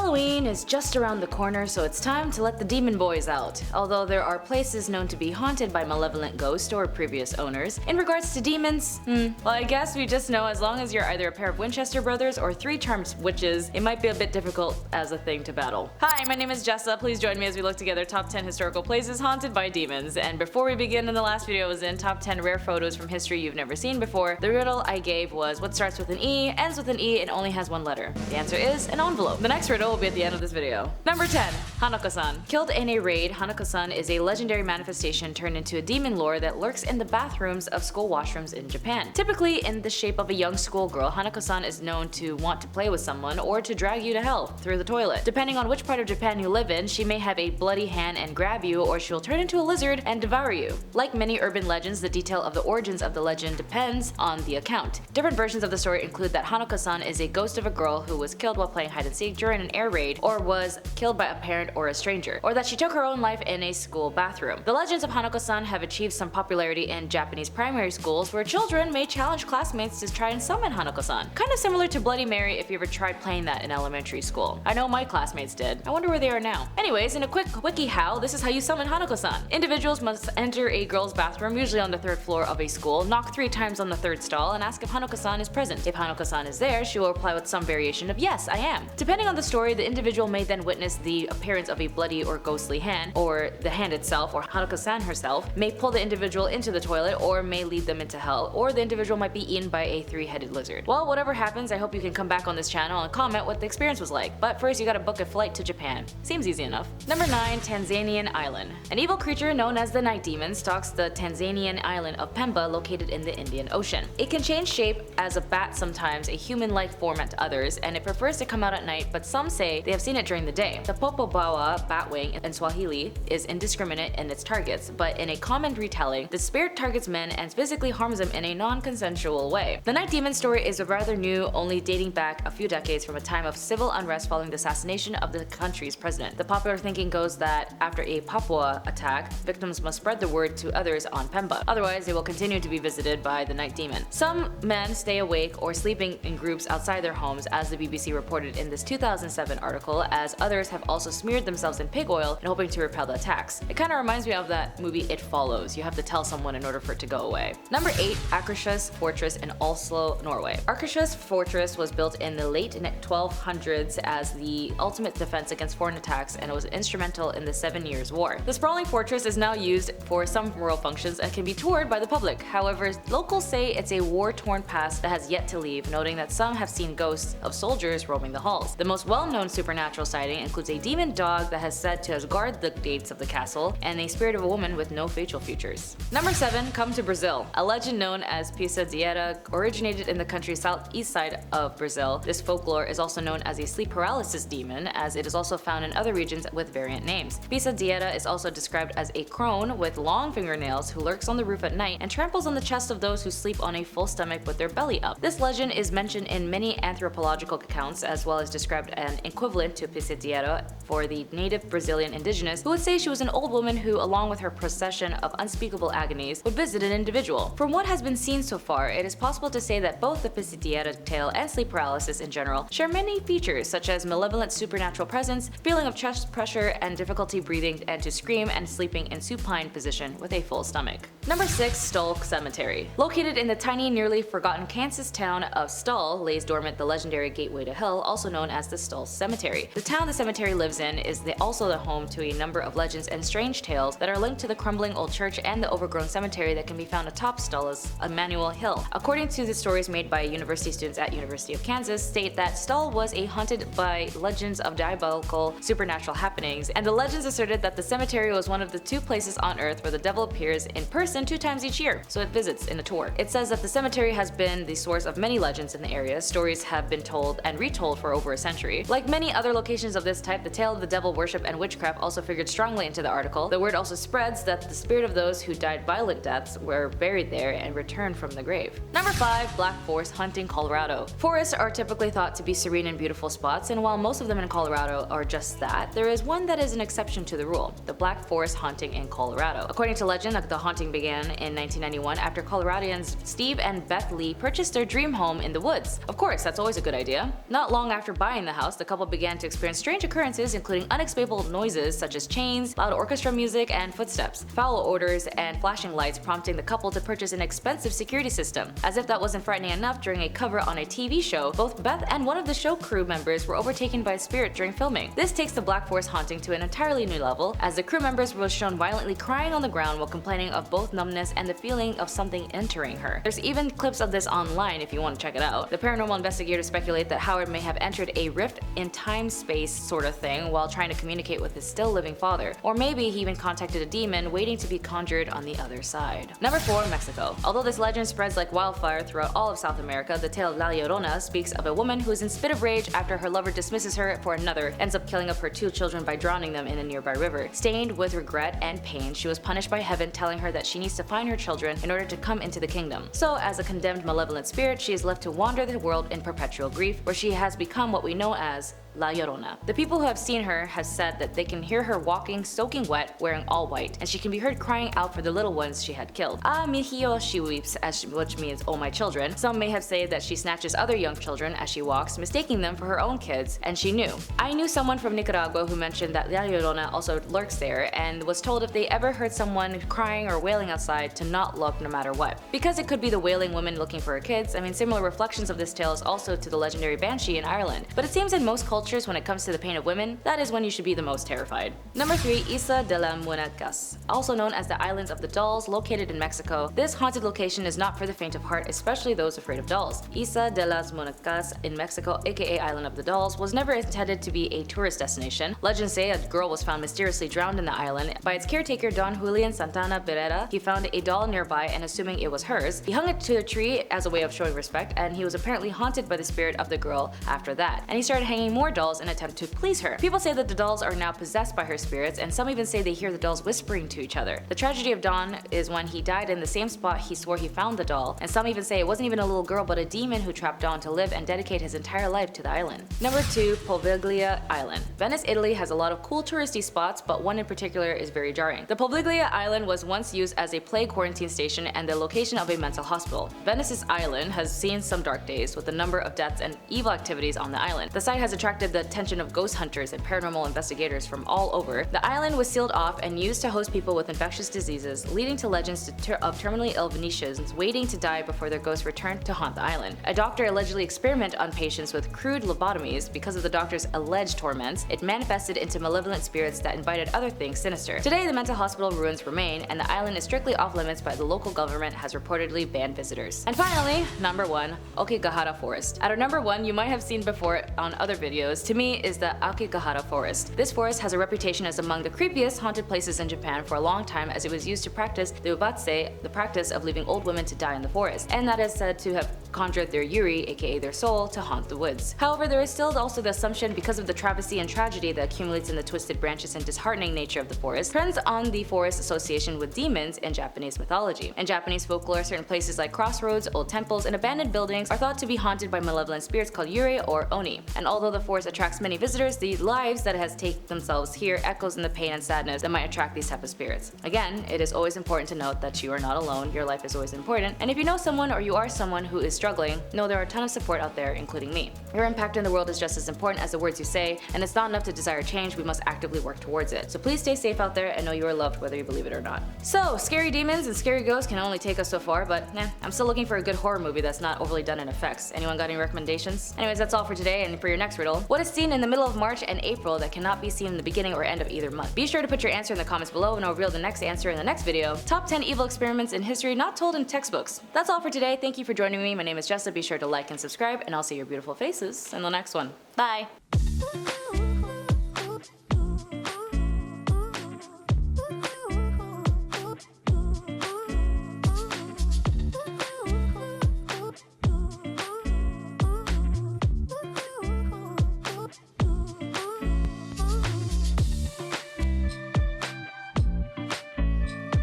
Halloween is just around the corner, so it's time to let the demon boys out. Although there are places known to be haunted by malevolent ghosts or previous owners, in regards to demons, well, I guess we just know as long as you're either a pair of Winchester brothers or 3 charmed witches, it might be a bit difficult as a thing to battle. Hi, my name is Jessa. Please join me as we look together top 10 historical places haunted by demons. And before we begin, in the last video was in top 10 rare photos from history you've never seen before. The riddle I gave was what starts with an E, ends with an E, and only has 1 letter. The answer is an envelope. The next riddle will be at the end of this video. Number 10. Hanukasan. Killed in a raid, Hanukasan is a legendary manifestation turned into a demon lore that lurks in the bathrooms of school washrooms in Japan. Typically in the shape of a young schoolgirl, Hanukasan is known to want to play with someone or to drag you to hell through the toilet. Depending on which part of Japan you live in, she may have a bloody hand and grab you, or she'll turn into a lizard and devour you. Like many urban legends, the detail of the origins of the legend depends on the account. Different versions of the story include that Hanukasan is a ghost of a girl who was killed while playing hide and seek during an air raid, or was killed by a parent or a stranger, or that she took her own life in a school bathroom. The legends of Hanukasan have achieved some popularity in Japanese primary schools, where children may challenge classmates to try and summon Hanukasan. Kind of similar to Bloody Mary if you ever tried playing that in elementary school. I know my classmates did. I wonder where they are now. Anyways, in a quick WikiHow, this is how you summon Hanukasan. Individuals must enter a girl's bathroom, usually on the 3rd floor of a school, knock 3 times on the 3rd stall, and ask if Hanukasan is present. If Hanukasan is there, she will reply with some variation of yes, I am. Depending on the story, the individual may then witness the appearance of a bloody or ghostly hand, or the hand itself, or Hanukasan herself, may pull the individual into the toilet, or may lead them into hell, or the individual might be eaten by a 3-headed lizard. Well, whatever happens, I hope you can come back on this channel and comment what the experience was like. But first, you gotta book a flight to Japan. Seems easy enough. Number 9. Tanzanian Island. An evil creature known as the Night Demon stalks the Tanzanian island of Pemba, located in the Indian Ocean. It can change shape as a bat sometimes, a human-like form at others, and it prefers to come out at night, but some say they have seen it during the day. The popobawa batwing in Swahili is indiscriminate in its targets, but in a common retelling, the spirit targets men and physically harms them in a non-consensual way. The Night Demon story is rather new, only dating back a few decades from a time of civil unrest following the assassination of the country's president. The popular thinking goes that after a Papua attack, victims must spread the word to others on Pemba. Otherwise, they will continue to be visited by the Night Demon. Some men stay awake or sleeping in groups outside their homes, as the BBC reported in this 2007 article, as others have also smeared themselves in pig oil in hoping to repel the attacks. It kind of reminds me of that movie It Follows. You have to tell someone in order for it to go away. Number 8. Akershus Fortress in Oslo, Norway. Akershus Fortress was built in the late 1200s as the ultimate defense against foreign attacks, and it was instrumental in the 7 Years' War. The sprawling fortress is now used for some rural functions and can be toured by the public. However, locals say it's a war-torn past that has yet to leave, noting that some have seen ghosts of soldiers roaming the halls. The most well-known supernatural sighting includes a demon dog that has said to guard the gates of the castle, and a spirit of a woman with no facial features. Number 7. Come to Brazil. A legend known as Pia originated in the country's southeast side of Brazil. This folklore is also known as a sleep paralysis demon, as it is also found in other regions with variant names. Pia is also described as a crone with long fingernails who lurks on the roof at night and tramples on the chest of those who sleep on a full stomach with their belly up. This legend is mentioned in many anthropological accounts, as well as described an equivalent to Pia for the native Brazilian indigenous, who would say she was an old woman who, along with her procession of unspeakable agonies, would visit an individual. From what has been seen so far, it is possible to say that both the Pia tale and sleep paralysis in general share many features, such as malevolent supernatural presence, feeling of chest pressure and difficulty breathing, and to scream and sleeping in supine position with a full stomach. Number 6. STL Cemetery. Located in the tiny, nearly forgotten Kansas town of Stull lays dormant the legendary gateway to hell, also known as the STL Cemetery. The town the cemetery lives in is also the home to a number of legends and strange tales that are linked to the crumbling old church and the overgrown cemetery that can be found atop Stull's Emmanuel Hill. According to the stories made by university students at University of Kansas, state that Stull was haunted by legends of diabolical supernatural happenings, and the legends asserted that the cemetery was one of the 2 places on earth where the devil appears in person 2 times each year, so it visits in a tour. It says that the cemetery has been the source of many legends in the area. Stories have been told and retold for over a century. Like many other locations of this type, the tale of the devil worship and witchcraft also figured strongly into the article. The word also spreads that the spirit of those who died violent deaths were buried there and returned from the grave. Number 5. Black Forest Hunting, Colorado. Forests are typically thought to be serene and beautiful spots, and while most of them in Colorado are just that, there is one that is an exception to the rule: the Black Forest haunting in Colorado. According to legend, the haunting began in 1991 after Coloradians Steve and Beth Lee purchased their dream home in the woods. Of course, that's always a good idea. Not long after buying the house, the couple began to experience strange occurrences, including unexplainable noises such as chains, loud orchestra music, and footsteps, foul odors, and flashing lights, prompting the couple to purchase an expensive security system. As if that wasn't frightening enough, during a cover on a TV show, both Beth and one of the show crew members were overtaken by a spirit during filming. This takes the Black Forest haunting to an entirely new level, as the crew members were shown violently crying on the ground while complaining of both numbness and the feeling of something entering her. There's even clips of this online if you want to check it out. The paranormal investigators speculate that Howard may have entered a rift in time-space sort of thing while trying to communicate with his still living father, or maybe he even contacted a demon waiting to be conjured on the other side. Number 4. Mexico. Although this legend spreads like wildfire throughout all of South America, the tale of La Llorona speaks of a woman who is in spit of rage after her lover dismisses her for another, ends up killing up her 2 children by drowning them in a nearby river. Stained with regret and pain, she was punished by heaven, telling her that she needs to find her children in order to come into the kingdom. So, as a condemned malevolent spirit, she is left to wander the world in perpetual grief, where she has become what we know as La Llorona. The people who have seen her have said that they can hear her walking soaking wet, wearing all white, and she can be heard crying out for the little ones she had killed. Ah, mijillo, she weeps, which means, oh my children. Some may have said that she snatches other young children as she walks, mistaking them for her own kids, and she knew. I knew someone from Nicaragua who mentioned that La Llorona also lurks there, and was told if they ever heard someone crying or wailing outside to not look no matter what. Because it could be the wailing woman looking for her kids, I mean, similar reflections of this tale is also to the legendary Banshee in Ireland. But it seems in most cultures, when it comes to the pain of women, that is when you should be the most terrified. Number 3. Isla de las Muñecas. Also known as the Islands of the Dolls, located in Mexico, this haunted location is not for the faint of heart, especially those afraid of dolls. Isla de las Muñecas in Mexico, aka Island of the Dolls, was never intended to be a tourist destination. Legends say a girl was found mysteriously drowned in the island by its caretaker Don Julian Santana Berrera. He found a doll nearby, and assuming it was hers, he hung it to a tree as a way of showing respect, and he was apparently haunted by the spirit of the girl after that. And he started hanging more dolls in an attempt to please her. People say that the dolls are now possessed by her spirits, and some even say they hear the dolls whispering to each other. The tragedy of Don is when he died in the same spot he swore he found the doll, and some even say it wasn't even a little girl but a demon who trapped Don to live and dedicate his entire life to the island. Number 2. Poveglia Island. Venice, Italy has a lot of cool touristy spots, but one in particular is very jarring. The Poveglia Island was once used as a plague quarantine station and the location of a mental hospital. Venice's island has seen some dark days, with a number of deaths and evil activities on the island. The site has attracted the attention of ghost hunters and paranormal investigators from all over. The island was sealed off and used to host people with infectious diseases, leading to legends of terminally ill Venetians waiting to die before their ghosts returned to haunt the island. A doctor allegedly experimented on patients with crude lobotomies. Because of the doctor's alleged torments, it manifested into malevolent spirits that invited other things sinister. Today, the mental hospital ruins remain, and the island is strictly off limits, but the local government has reportedly banned visitors. And finally, number 1. Aki Gahara Forest. At our number 1, you might have seen before on other videos, to me is the Aki Gahara Forest. This forest has a reputation as among the creepiest haunted places in Japan for a long time, as it was used to practice the ubatse, the practice of leaving old women to die in the forest, and that is said to have conjured their yuri, aka their soul, to haunt the woods. However, there is still also the assumption, because of the travesty and tragedy that accumulates in the twisted branches and disheartening nature of the forest, trends on the forest association with demons in Japanese mythology. In Japanese folklore, certain places like crossroads, old temples, and abandoned buildings are thought to be haunted by malevolent spirits called yuri or oni. And although the forest attracts many visitors, the lives that has taken themselves here echoes in the pain and sadness that might attract these type of spirits. Again, it is always important to note that you are not alone, your life is always important, and if you know someone or you are someone who is struggling, know there are a ton of support out there, including me. Your impact in the world is just as important as the words you say, and it's not enough to desire change, we must actively work towards it. So please stay safe out there and know you are loved whether you believe it or not. So, scary demons and scary ghosts can only take us so far, but I'm still looking for a good horror movie that's not overly done in effects. Anyone got any recommendations? Anyways, that's all for today, and for your next riddle, what is seen in the middle of March and April that cannot be seen in the beginning or end of either month? Be sure to put your answer in the comments below and I'll reveal the next answer in the next video. Top 10 evil experiments in history not told in textbooks. That's all for today. Thank you for joining me. My name is Jessa. Be sure to like and subscribe, and I'll see your beautiful faces in the next one. Bye!